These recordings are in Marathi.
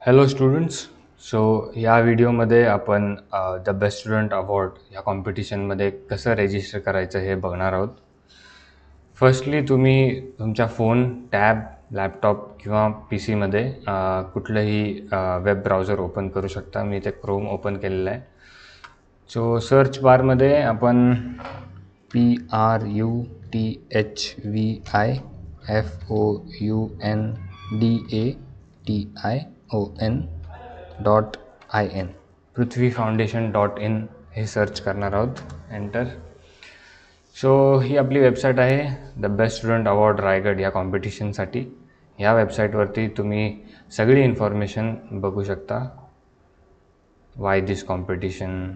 Hello students. सो या व्हिडिओमध्ये आपण द बेस्ट स्टुडंट अवॉर्ड या कॉम्पिटिशनमध्ये कसं रजिस्टर करायचं हे बघणार आहोत. फर्स्टली तुम्ही तुमच्या फोन, टॅब, लॅपटॉप किंवा पी सीमध्ये कुठलंही वेब ब्राउझर ओपन करू शकता. मी ते क्रोम ओपन केलेलं आहे. सो सर्च बारमध्ये आपण PRUTHVIFOUNDATION पृथ्वीफाउंडेशन.in हे सर्च करणार आहोत. एंटर. सो ही आपली वेबसाईट आहे the best student award Raigad या कॉम्पिटिशनसाठी. या वेबसाईटवरती तुम्ही सगळी इन्फॉर्मेशन बघू शकता. Why this competition,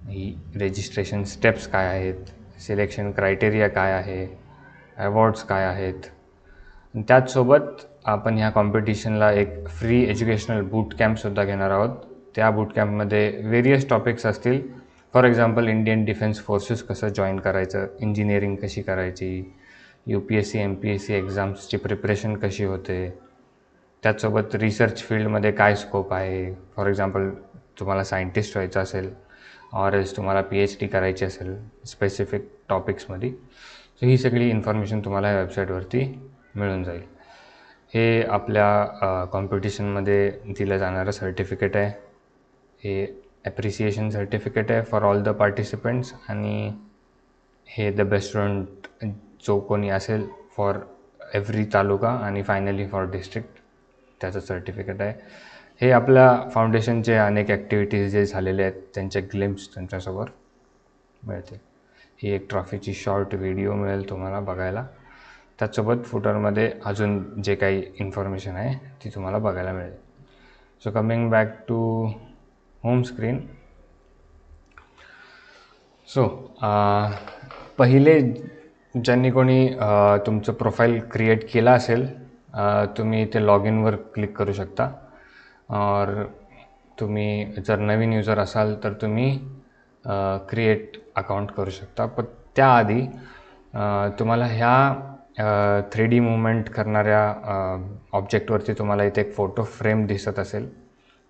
he registration steps काय आहेत, सिलेक्शन क्रायटेरिया काय आहे, अवॉर्ड्स काय आहेत. त्याचसोबत आपण ह्या कॉम्पिटिशनला एक फ्री एज्युकेशनल बूट कॅम्पसुद्धा घेणार आहोत. त्या बूट कॅम्पमध्ये वेरियस टॉपिक्स असतील. For example Indian defence forces कसं जॉईन करायचं, इंजिनिअरिंग कशी करायची, UPSC MPSC एक्झाम्सची प्रिपरेशन कशी होते. त्याचसोबत रिसर्च फील्डमध्ये काय स्कोप आहे. फॉर एक्झाम्पल तुम्हाला सायंटिस्ट व्हायचं असेल ऑर एल्स तुम्हाला PhD करायची असेल स्पेसिफिक टॉपिक्समध्ये. सो ही सगळी इन्फॉर्मेशन तुम्हाला या वेबसाईटवरती मिळून जाईल. हे आपल्या कॉम्पिटिशनमध्ये दिलं जाणारं सर्टिफिकेट आहे. हे ॲप्रिसिएशन सर्टिफिकेट आहे फॉर ऑल द पार्टिसिपंट्स. आणि हे द बेस्ट स्टुडंट जो कोणी असेल फॉर एव्हरी तालुका आणि फायनली फॉर डिस्ट्रिक्ट त्याचं सर्टिफिकेट आहे. हे आपल्या फाउंडेशनचे अनेक ॲक्टिव्हिटीज जे झालेले आहेत त्यांचे ग्लिम्स तुमच्यासमोर मिळतील. ही एक ट्रॉफीची शॉर्ट व्हिडिओ मिळेल तुम्हाला बघायला. त्याचसोबत फुटरमध्ये अजून जे काही इन्फॉर्मेशन आहे ती तुम्हाला बघायला मिळेल. So coming back to home screen. So पहिले ज्यांनी कोणी तुमचं प्रोफाईल क्रिएट केला असेल तुम्ही इथे लॉग इनवर क्लिक करू शकता. और तुम्ही जर नवीन युजर असाल तर तुम्ही क्रिएट अकाउंट करू शकता. पण त्याआधी तुम्हाला ह्या 3D मुवमेंट करणाऱ्या ऑब्जेक्टवरती तुम्हाला इथे एक फोटो फ्रेम दिसत असेल.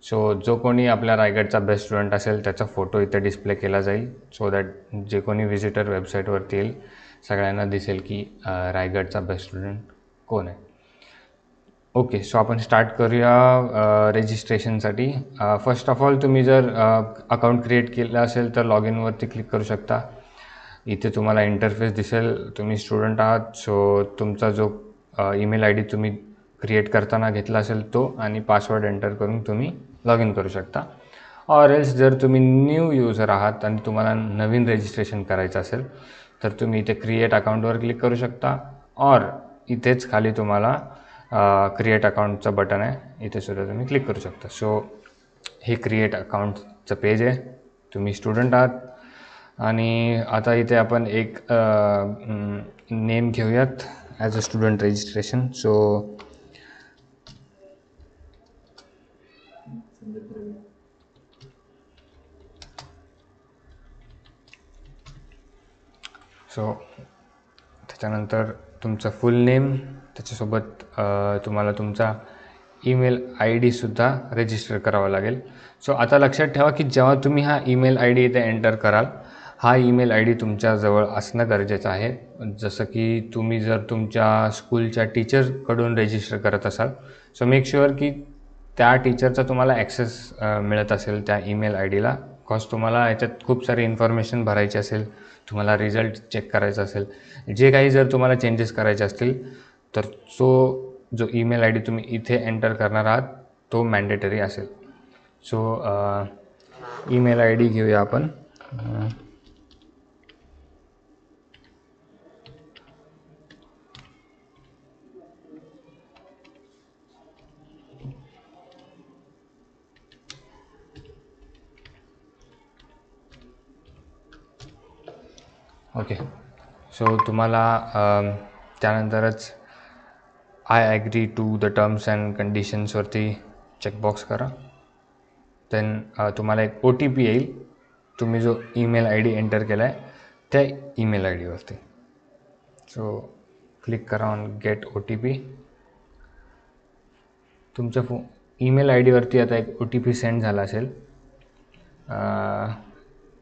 सो जो कोणी आपल्या रायगडचा बेस्ट स्टुडंट असेल त्याचा फोटो इथे डिस्प्ले केला जाईल. सो दॅट जे कोणी व्हिजिटर वेबसाईटवरती येईल सगळ्यांना दिसेल की रायगडचा बेस्ट स्टुडंट कोण आहे. ओके. सो आपण स्टार्ट करूया रजिस्ट्रेशनसाठी. फर्स्ट ऑफ ऑल तुम्ही जर अकाउंट क्रिएट केलं असेल तर लॉग इनवरती क्लिक करू शकता. इथे तुम्हाला इंटरफेस दिसेल. तुम्ही स्टुडंट आहात सो तुमचा जो ईमेल ID तुम्ही क्रिएट करताना घेतला असेल तो आणि पासवर्ड एंटर करून तुम्ही लॉग इन करू शकता. ऑर एल्स जर तुम्ही न्यू युजर आहात आणि तुम्हाला नवीन रजिस्ट्रेशन करायचं असेल तर तुम्ही इथे क्रिएट अकाउंटवर क्लिक करू शकता. ऑर इथेच खाली तुम्हाला क्रिएट अकाउंटचं बटन आहे, इथे सुद्धा तुम्ही क्लिक करू शकता. सो हे क्रिएट अकाउंटचं पेज आहे. तुम्ही स्टुडंट आहात आणि आता इथे आपण एक नेम घेऊयात as a student registration. So त्याच्यानंतर तुमचं फुल नेम, त्याच्यासोबत तुम्हाला तुमचा ईमेल ID सुद्धा रजिस्टर करावा लागेल. सो आता लक्षात ठेवा की जेव्हा तुम्ही हा ईमेल ID इथे एंटर कराल हा ईमेल ID तुमच्याजवळ असणं गरजेचं आहे. जसं की तुम्ही जर तुमच्या स्कूलच्या टीचरकडून रजिस्टर करत असाल सो मेक शुअर की त्या टीचरचा तुम्हाला ॲक्सेस मिळत असेल त्या ईमेल IDला. बिकॉज तुम्हाला याच्यात खूप सारी इन्फॉर्मेशन भरायची असेल, तुम्हाला रिझल्ट चेक करायचा असेल, जे काही जर तुम्हाला चेंजेस करायचे असतील तर जो ईमेल ID तुम्ही इथे एंटर करणार आहात तो मॅन्डेटरी असेल. सो ईमेल ID घेऊया आपण. ओके. सो तुम्हाला त्यानंतरच I agree to the terms and कंडिशन्सवरती चेकबॉक्स करा. देन तुम्हाला एक OTP येईल तुम्ही जो ईमेल ID एंटर केला आहे त्या ईमेल IDवरती. सो क्लिक करा ऑन गेट OTP. तुमच्या ईमेल आय डीवरती आता एक OTP सेंड झाला असेल.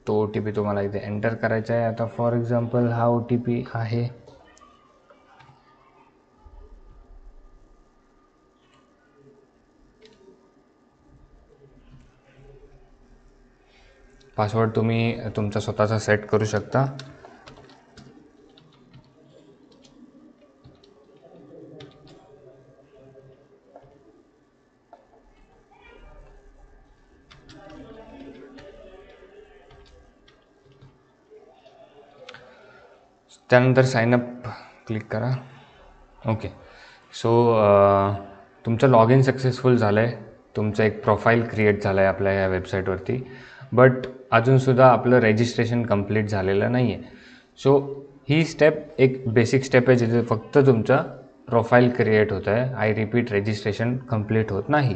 तो OTP तुम्हाला इथे एंटर करायचा आहे. आता फॉर एक्झाम्पल हा OTP आहे पासवर्ड तुम्ही तुमचा स्वतःचा सेट करू शकता. त्यानंतर साइनअप क्लिक करा. ओके. सो तुमचं लॉग इन सक्सेसफुल झालं आहे. तुमचं एक प्रोफाईल क्रिएट झालं आहे आपल्या या वेबसाईटवरती. बट अजूनसुद्धा आपलं रजिस्ट्रेशन कंप्लीट झालेलं नाही आहे. सो ही स्टेप एक बेसिक स्टेप आहे जिथे फक्त तुमचं प्रोफाईल क्रिएट होतं आहे. आय रिपीट, रजिस्ट्रेशन कंप्लीट होत नाही.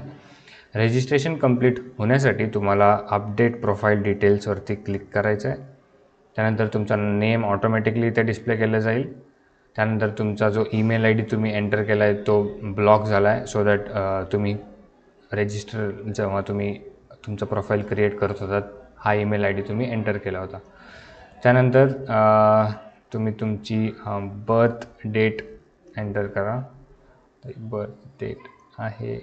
रजिस्ट्रेशन कंप्लीट होण्यासाठी तुम्हाला अपडेट प्रोफाईल डिटेल्सवरती क्लिक करायचं आहे. त्यानंतर तुमचा नेम ऑटोमॅटिकली इथे डिस्प्ले केलं जाईल. त्यानंतर तुमचा जो ईमेल आय डी तुम्ही एंटर केला आहे तो ब्लॉक झाला आहे, सो दॅट तुम्ही रजिस्टर जेव्हा तुम्ही तुमचं प्रोफाईल क्रिएट करत होतात हा ईमेल आय डी तुम्ही एंटर केला होता. त्यानंतर तुम्ही तुमची बर्थ डेट एंटर करा. बर्थ डेट आहे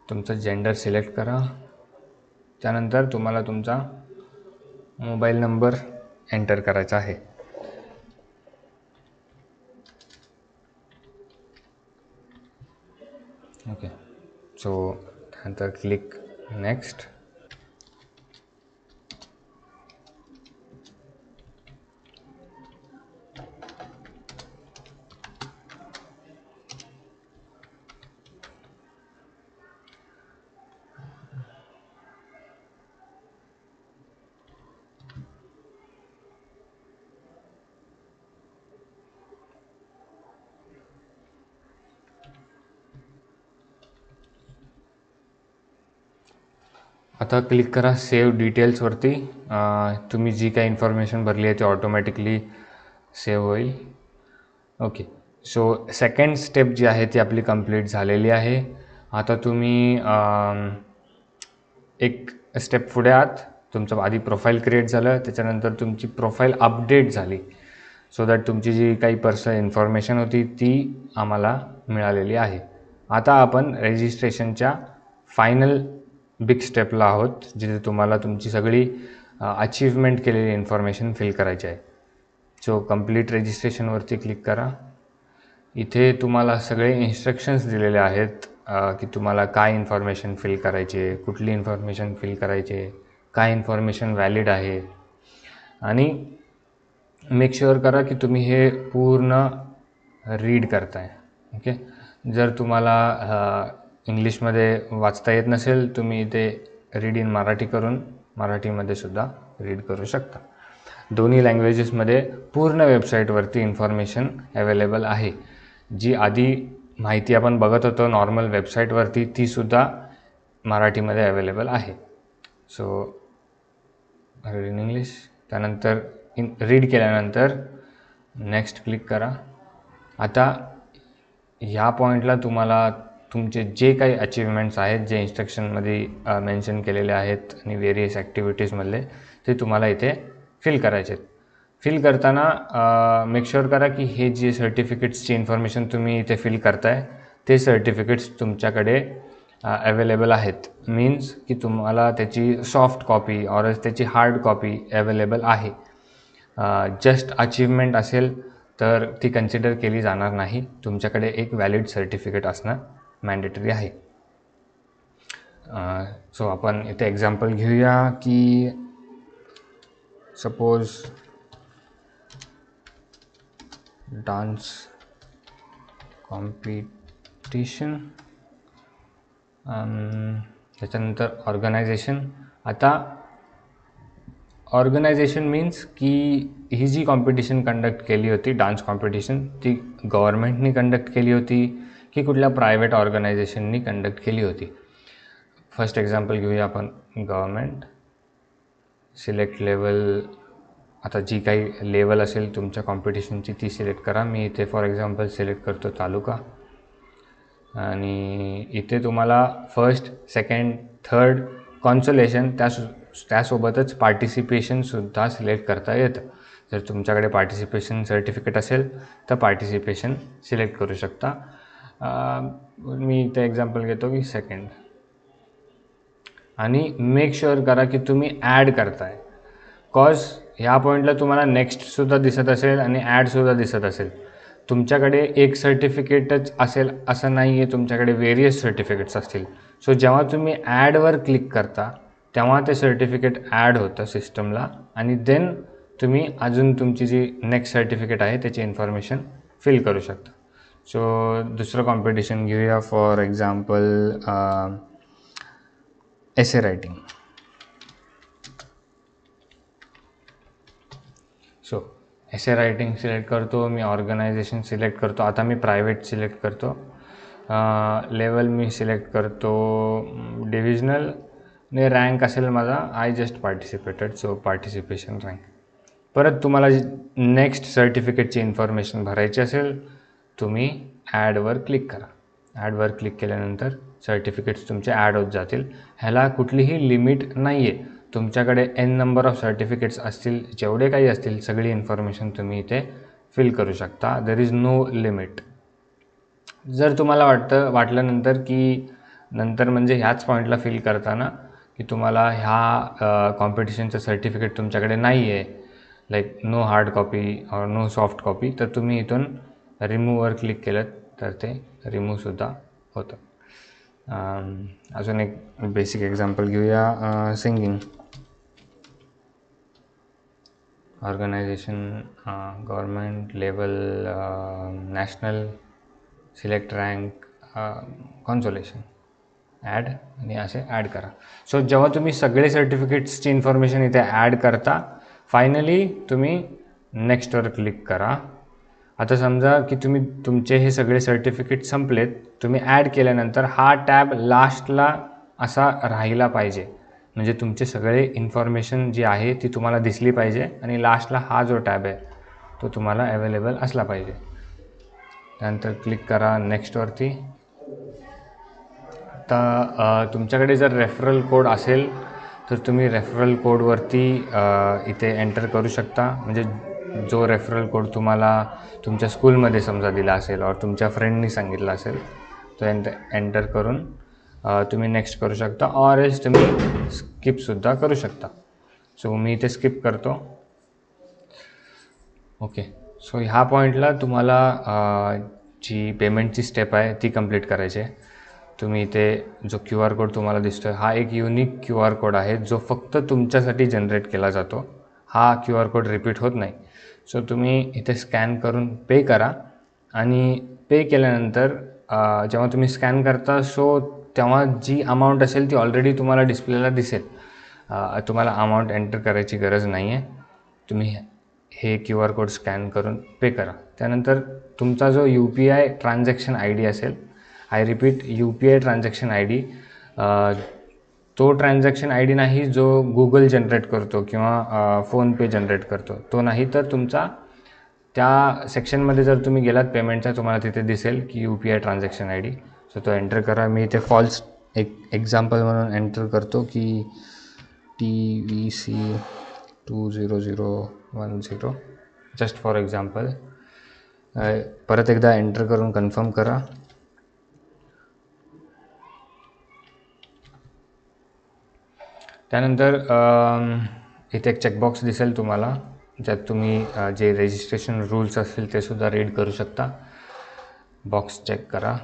तुमचा जेंडर सिलेक्ट करा. त्यानंतर तुम्हाला तुमचा मोबाईल नंबर एंटर करायचा आहे. ओके. सो त्यानंतर क्लिक नेक्स्ट. आता क्लिक करा सेव्ह डिटेल्सवरती. तुम्ही जी काही इन्फॉर्मेशन भरली आहे ती ऑटोमॅटिकली सेव्ह होईल. ओके. सो सेकंड स्टेप जी आहे ती आपली कंप्लीट झालेली आहे. आता तुम्ही एक स्टेप पुढे आहात. तुमचं आधी प्रोफाईल क्रिएट झालं, त्याच्यानंतर तुमची प्रोफाईल अपडेट झाली, सो दॅट तुमची जी काही पर्सनल इन्फॉर्मेशन होती ती आम्हाला मिळालेली आहे. आता आपण रजिस्ट्रेशनच्या फायनल बिग स्टेपला आहोत, जिथे तुम्हाला तुमची सगळी अचीवमेंट केलेली इन्फॉर्मेशन फिल करायची आहे. सो कंप्लीट रजिस्ट्रेशनवरती क्लिक करा. इथे तुम्हाला सगळे इन्स्ट्रक्शन्स दिलेले आहेत की तुम्हाला काय इन्फॉर्मेशन फिल करायची आहे, कुठली इन्फॉर्मेशन फिल करायची आहे, काय इन्फॉर्मेशन व्हॅलिड आहे, आणि मेक शुअर करा की तुम्ही हे पूर्ण रीड करताय. ओके. जर तुम्हाला इंग्लिशमध्ये वाचता येत नसेल, तुम्ही इथे रीड इन मराठी करून मराठीमध्ये सुद्धा रीड करू शकता. दोन्ही लँग्वेजेसमध्ये पूर्ण वेबसाईटवरती इन्फॉर्मेशन अवेलेबल आहे. जी आधी माहिती आपण बघत होतो नॉर्मल वेबसाईटवरती तीसुद्धा मराठीमध्ये अवेलेबल आहे. So read in English. त्यानंतर रीड केल्यानंतर नेक्स्ट क्लिक करा. आता ह्या पॉईंटला तुम्हाला तुमचे जे काही अचीवमेंट्स आहेत, जे इन्स्ट्रक्शनमध्ये मेन्शन केलेले आहेत आणि वेरियस ॲक्टिव्हिटीजमधले, ते तुम्हाला इथे फिल करायचे आहेत. फिल करताना मेक शुअर करा की हे जे सर्टिफिकेट्सची इन्फॉर्मेशन तुम्ही इथे फिल करताय ते सर्टिफिकेट्स तुमच्याकडे अवेलेबल आहेत. मीन्स की तुम्हाला त्याची सॉफ्ट कॉपी ऑर त्याची हार्ड कॉपी अवेलेबल आहे. जस्ट अचीवमेंट असेल तर ती कन्सिडर केली जाणार नाही. तुमच्याकडे एक व्हॅलिड सर्टिफिकेट असणं मॅन्डेटरी आहे. सो आपण इथे एक्झाम्पल घेऊया की सपोज डान्स कॉम्पिटिशन, त्याच्यानंतर ऑर्गनायझेशन. आता ऑर्गनायझेशन मीन्स की ही जी कॉम्पिटिशन कंडक्ट केली होती डान्स कॉम्पिटिशन, ती गव्हर्मेंटनी कंडक्ट केली होती की कुठल्या प्रायव्हेट ऑर्गनायझेशननी कंडक्ट केली होती. फर्स्ट एक्झाम्पल घेऊया आपण गव्हर्मेंट. सिलेक्ट लेवल, आता जी काही लेवल असेल तुमच्या कॉम्पिटिशनची ती सिलेक्ट करा. मी इथे फॉर एक्झाम्पल सिलेक्ट करतो तालुका. आणि इथे तुम्हाला फर्स्ट, सेकंड, थर्ड कॉन्सोलेशन त्यासोबतच पार्टिसिपेशनसुद्धा सिलेक्ट करता येतं. जर तुमच्याकडे पार्टिसिपेशन सर्टिफिकेट असेल तर पार्टिसिपेशन सिलेक्ट करू शकता. मी इथे एक्झाम्पल घेतो की सेकंड. आणि मेक शुअर करा की तुम्ही ॲड करताय, कॉज ह्या पॉईंटला तुम्हाला नेक्स्टसुद्धा दिसत असेल आणि ॲडसुद्धा दिसत असेल. तुमच्याकडे एक सर्टिफिकेटच असेल असं नाही आहे, तुमच्याकडे वेरियस सर्टिफिकेट्स असतील. सो जेव्हा तुम्ही ॲडवर क्लिक करता तेव्हा ते सर्टिफिकेट ॲड होतं सिस्टमला आणि देन तुम्ही अजून तुमची जी नेक्स्ट सर्टिफिकेट आहे त्याची इन्फॉर्मेशन फिल करू शकता. सो दुसरं कॉम्पिटिशन घेऊया, for example essay writing. So essay writing select करतो मी, ऑर्गनायझेशन सिलेक्ट करतो. आता मी प्रायव्हेट सिलेक्ट करतो. लेवल मी सिलेक्ट करतो डिव्हिजनल ने रँक असेल माझा I just participated, so participation rank. परत तुम्हाला नेक्स्ट सर्टिफिकेटची इन्फॉर्मेशन भरायची असेल तुम्ही ॲडवर क्लिक करा. ॲडवर क्लिक केल्यानंतर सर्टिफिकेट्स तुमचे ॲड होत जातील. ह्याला कुठलीही लिमिट नाही आहे. तुमच्याकडे n नंबर ऑफ सर्टिफिकेट्स असतील, जेवढे काही असतील सगळी इन्फॉर्मेशन तुम्ही इथे फिल करू शकता. There is no limit. जर तुम्हाला वाटलं नंतर म्हणजे ह्याच पॉईंटला फिल करताना की तुम्हाला ह्या कॉम्पिटिशनचं सर्टिफिकेट तुमच्याकडे नाही आहे, लाईक नो हार्ड कॉपी और नो सॉफ्ट कॉपी, तर तुम्ही इथून रिमूव्हवर क्लिक केलं तर ते रिमूव्हसुद्धा होतं. अजून एक बेसिक एक्झाम्पल घेऊया, singing. Organisation, government, level, national, select rank, consolation, add आणि असे ॲड करा. सो जेव्हा तुम्ही सगळे सर्टिफिकेट्सची इन्फॉर्मेशन इथे ॲड करता, फायनली तुम्ही नेक्स्टवर क्लिक करा. आता समजा की तुमचे हे सगळे सर्टिफिकेट संपलेत, तुम्ही ॲड केल्यानंतर हा टॅब लास्टला असा राहिला पाहिजे, म्हणजे तुमचे सगळे इन्फॉर्मेशन जी आहे ती तुम्हाला दिसली पाहिजे आणि लास्टला हा जो टॅब आहे तो तुम्हाला अवेलेबल असला पाहिजे. त्यानंतर क्लिक करा नेक्स्टवरती. आता तुमच्याकडे जर रेफरल कोड असेल तर तुम्ही रेफरल कोडवरती इथे एंटर करू शकता. म्हणजे जो रेफरल कोड तुम्हाला तुमच्या स्कूलमध्ये समजा दिला असेल और तुमच्या फ्रेंडनी सांगितलं असेल तो एंटर करून तुम्ही नेक्स्ट करू शकता, ऑर एल्स तुम्ही स्किपसुद्धा करू शकता. सो मी इथे स्किप करतो. ओके, सो ह्या पॉईंटला तुम्हाला जी पेमेंटची स्टेप आहे ती कंप्लीट करायची आहे. तुम्ही इथे जो QR कोड तुम्हाला दिसतो आहे हा एक युनिक QR कोड आहे जो फक्त तुमच्यासाठी जनरेट केला जातो. हा QR कोड रिपीट होत नाही. सो तुम्ही इथे स्कॅन करून पे करा आणि पे केल्यानंतर जेव्हा तुम्ही स्कॅन करता तेव्हा जी अमाऊंट असेल ती ऑलरेडी तुम्हाला डिस्प्लेला दिसेल. तुम्हाला अमाऊंट एंटर करायची गरज नाही आहे. तुम्ही हे QR कोड स्कॅन करून पे करा. त्यानंतर तुमचा जो UPI ट्रान्झॅक्शन ID असेल, I repeat UPI transaction ID, तो ट्रान्झॅक्शन ID नाही जो Google जनरेट करतो किंवा फोनपे जनरेट करतो, तो नाही. तर तुमचा त्या सेक्शनमध्ये जर तुम्ही गेलात पेमेंटच्या, तुम्हाला तिथे दिसेल की UPI ट्रान्झॅक्शन ID, सो तो एंटर करा. मी इथे फॉल्स एक एक्झाम्पल म्हणून एंटर करतो की TVC 20010, जस्ट फॉर एक्झाम्पल. परत एकदा एंटर करून कन्फर्म करा. त्यानंतर इथे एक चेकबॉक्स दिसेल तुम्हाला, ज्यात तुम्ही जे रजिस्ट्रेशन रूल्स असतील ते सुद्धा रीड करू शकता. बॉक्स चेक करा.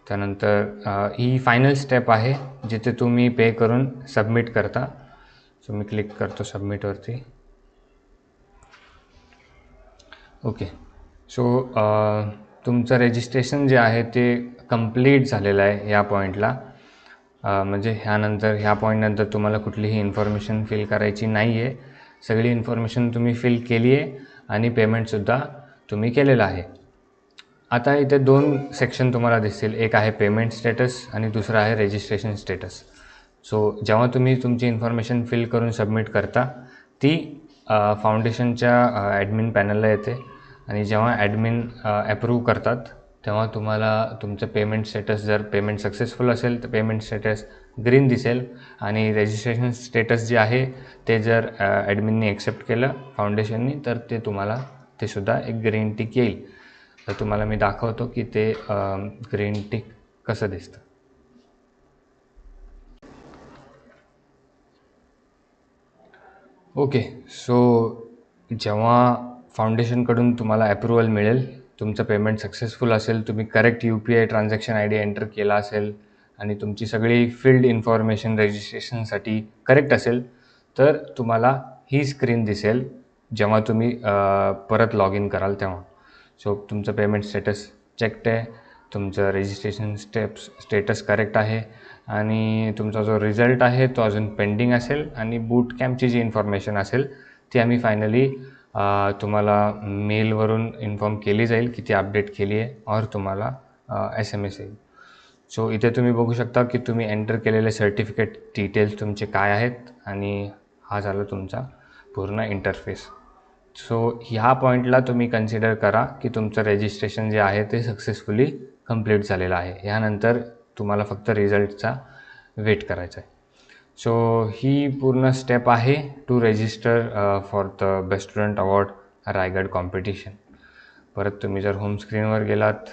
त्यानंतर ही फायनल स्टेप आहे जिथे तुम्ही पे करून सबमिट करता. सो मी क्लिक करतो सबमिटवरती. ओके, सो तुमचं रजिस्ट्रेशन जे आहे ते कंप्लीट झालेलं आहे या पॉईंटला. म्हणजे ह्या पॉईंटनंतर तुम्हाला कुठलीही इन्फॉर्मेशन फिल करायची नाही आहे. सगळी इन्फॉर्मेशन तुम्ही फिल केली आहे आणि पेमेंटसुद्धा तुम्ही केलेलं आहे. आता इथे 2 सेक्शन तुम्हाला दिसतील. एक आहे पेमेंट स्टेटस आणि दुसरं आहे रजिस्ट्रेशन स्टेटस. सो जेव्हा तुम्ही तुमची इन्फॉर्मेशन फिल करून सबमिट करता ती फाउंडेशनच्या ॲडमिन पॅनलला येते आणि जेव्हा ॲडमिन ॲप्रूव्ह करतात तेव्हा तुम्हाला तुमचं पेमेंट स्टेटस, जर पेमेंट सक्सेसफुल असेल तर पेमेंट स्टेटस ग्रीन दिसेल आणि रजिस्ट्रेशन स्टेटस जे आहे ते जर ॲडमिनने एक्सेप्ट केलं फाउंडेशननी तर ते तुम्हाला ते सुद्धा एक ग्रीन टिक येईल. तर तुम्हाला मी दाखवतो की ते ग्रीन टिक कसं दिसतं. ओके, सो जेव्हा फाउंडेशनकडून तुम्हाला ॲप्रूव्हल मिळेल, तुमचं पेमेंट सक्सेसफुल असेल, तुम्ही correct UPI transaction ID enter केला असेल आणि तुमची सगळी फील्ड इन्फॉर्मेशन रजिस्ट्रेशनसाठी करेक्ट असेल, तर तुम्हाला ही स्क्रीन दिसेल जेव्हा तुम्ही परत लॉग इन कराल तेव्हा. सो तुमचं पेमेंट स्टेटस चेक्ड आहे, तुमचं रजिस्ट्रेशन स्टेटस करेक्ट आहे आणि तुमचा जो रिझल्ट आहे तो अजून पेंडिंग असेल आणि बूट कॅम्पची जी इन्फॉर्मेशन असेल ती आम्ही फायनली तुम्हाला मेलवरून इन्फॉर्म केली जाईल की ती अपडेट केली आहे और तुम्हाला SMS येईल. सो इथे तुम्ही बघू शकता की तुम्ही एंटर केलेले सर्टिफिकेट डिटेल्स तुमचे काय आहेत आणि हा झाला तुमचा पूर्ण इंटरफेस. सो ह्या पॉईंटला तुम्ही कन्सिडर करा की तुमचं रजिस्ट्रेशन जे आहे ते सक्सेसफुली कंप्लीट झालेलं आहे. यानंतर तुम्हाला फक्त रिझल्टचा वेट करायचा आहे. सो ही पूर्ण स्टेप आहे to register for the best student award Raigad competition. परत तुम्ही जर होम स्क्रीनवर गेलात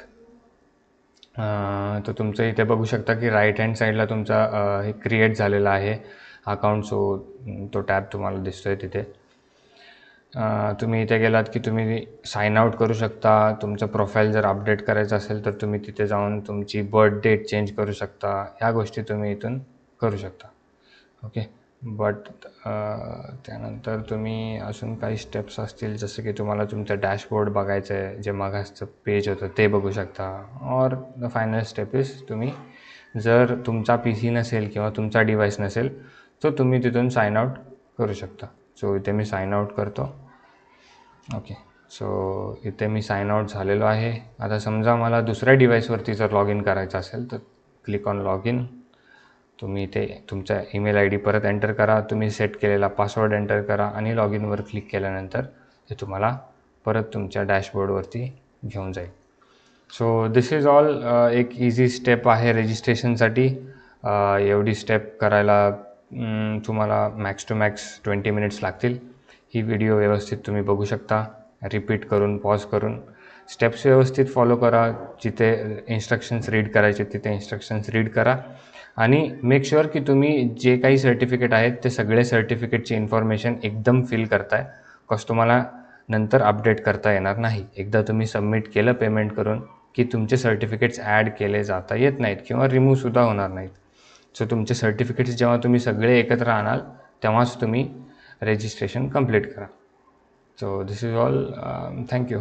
तर तुमचं इथे बघू शकता की राईट हँड साईडला तुमचा हे क्रिएट झालेला आहे अकाउंट. सो तो टॅब तुम्हाला दिसतो आहे तिथे. तुम्ही इथे गेलात की तुम्ही साइन आउट करू शकता. तुमचं प्रोफाईल जर अपडेट करायचं असेल तर तुम्ही तिथे जाऊन तुमची बर्थ डेट चेंज करू शकता. ह्या गोष्टी तुम्ही इथून करू शकता. ओके, बट त्यानंतर तुम्ही अजून काही स्टेप्स असतील जसं की तुम्हाला तुमचं डॅशबोर्ड बघायचं आहे, जे मागासचं पेज होतं ते बघू शकता. और द फायनल स्टेप इज तुम्ही जर तुमचा PC नसेल किंवा तुमचा डिव्हाइस नसेल तर तुम्ही तिथून साइन आउट करू शकता. सो इथे मी साइन आउट करतो. ओके, सो इथे मी साइन आउट झालेलो आहे. आता समजा मला दुसऱ्या डिव्हाइसवरती जर लॉग इन करायचं असेल तर क्लिक ऑन लॉग इन. तुम्ही इथे तुमचा ईमेल ID परत एंटर करा, तुम्ही सेट केलेला पासवर्ड एंटर करा आणि लॉग इनवर क्लिक केल्यानंतर ते तुम्हाला परत तुमच्या डॅशबोर्डवरती घेऊन जाईल. So this is all. एक इझी स्टेप आहे रजिस्ट्रेशनसाठी. एवढी स्टेप करायला तुम्हाला मॅक्स टू मॅक्स 20 मिनिट्स लागतील. ही व्हिडिओ व्यवस्थित तुम्ही बघू शकता, रिपीट करून, पॉज करून. स्टेप्स व्यवस्थित फॉलो करा. जिथे इन्स्ट्रक्शन्स रीड करायचे तिथे इन्स्ट्रक्शन्स रीड करा आणि मेक शुअर की तुम्ही जे काही सर्टिफिकेट आहेत ते सगळे सर्टिफिकेटची इन्फॉर्मेशन एकदम फिल करताय, कॉज तुम्हाला नंतर अपडेट करता येणार नाही. एकदा तुम्ही सबमिट केलं पेमेंट करून की तुमचे सर्टिफिकेट्स ॲड केले जाता येत नाहीत किंवा रिमूव्हसुद्धा होणार नाहीत. सो तुमचे सर्टिफिकेट्स जेव्हा तुम्ही सगळे एकत्र आणाल तेव्हाच तुम्ही रजिस्ट्रेशन कंप्लीट करा. So this is all. Thank you.